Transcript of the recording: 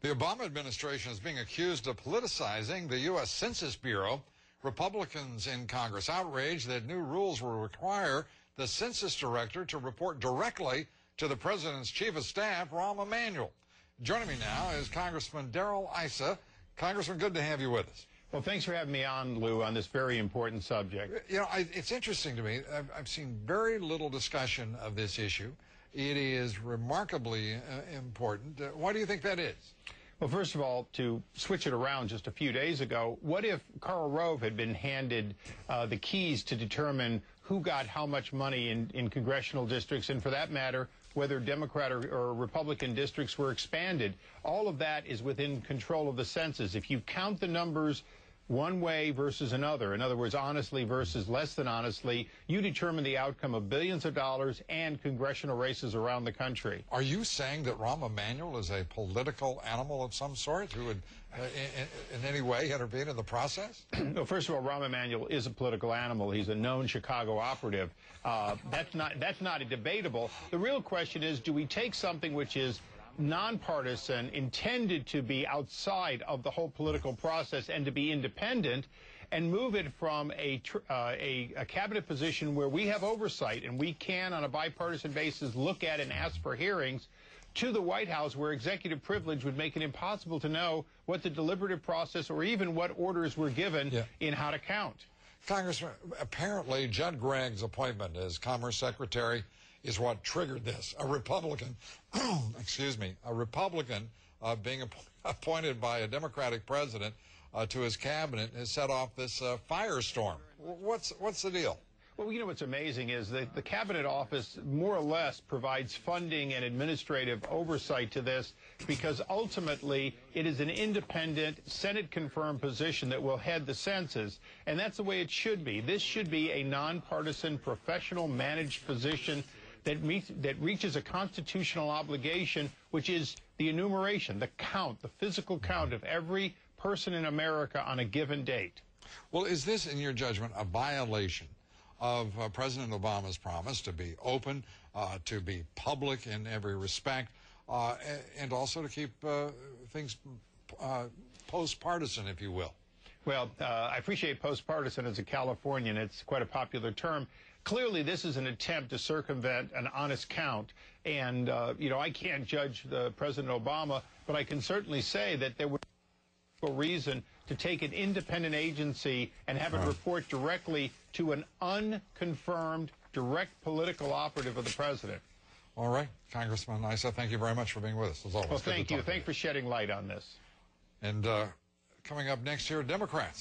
The Obama administration is being accused of politicizing the U.S. Census Bureau. Republicans in Congress outraged that new rules will require the census director to report directly to the president's chief of staff, Rahm Emanuel. Joining me now is Congressman Darrell Issa. Congressman, good to have you with us. Well, thanks for having me on, Lou, on this very important subject. You know, it's interesting to me. I've seen very little discussion of this issue. It is remarkably important. Why do you think that is? Well, first of all, to switch it around just a few days ago, what if Karl Rove had been handed the keys to determine who got how much money in congressional districts, and for that matter, whether Democrat or Republican districts were expanded? All of that is within control of the census. If you count the numbers one way versus another, in other words, honestly versus less than honestly, you determine the outcome of billions of dollars and congressional races around the country. Are you saying that Rahm Emanuel is a political animal of some sort who would in any way intervene in the process? Well, first of all, Rahm Emanuel is a political animal. He's a known Chicago operative. That's not debatable. The real question is, do we take something which is nonpartisan, intended to be outside of the whole political process and to be independent, and move it from a cabinet position where we have oversight and we can, on a bipartisan basis, look at and ask for hearings, to the White House, where executive privilege would make it impossible to know what the deliberative process or even what orders were given in how to count. Congressman, apparently Judd Gregg's appointment as Commerce Secretary is what triggered this. A Republican, a Republican being appointed by a Democratic president to his cabinet has set off this firestorm. What's the deal? Well, you know what's amazing is that the Cabinet Office more or less provides funding and administrative oversight to this, because ultimately it is an independent, Senate-confirmed position that will head the census, and that's the way it should be. This should be a nonpartisan, professional, managed position that reaches a constitutional obligation, which is the enumeration, the count, the physical count of every person in America on a given date. Well, is this, in your judgment, a violation of President Obama's promise to be open, to be public in every respect, and also to keep things post-partisan, if you will? Well, I appreciate post-partisan as a Californian. It's quite a popular term. Clearly, this is an attempt to circumvent an honest count. And, you know, I can't judge President Obama, but I can certainly say that there was no reason to take an independent agency and have it report directly to an unconfirmed, direct political operative of the president. All right. Congressman Issa, thank you very much for being with us, as always. Well, thank you. Thanks for shedding light on this. And coming up next here, Democrats.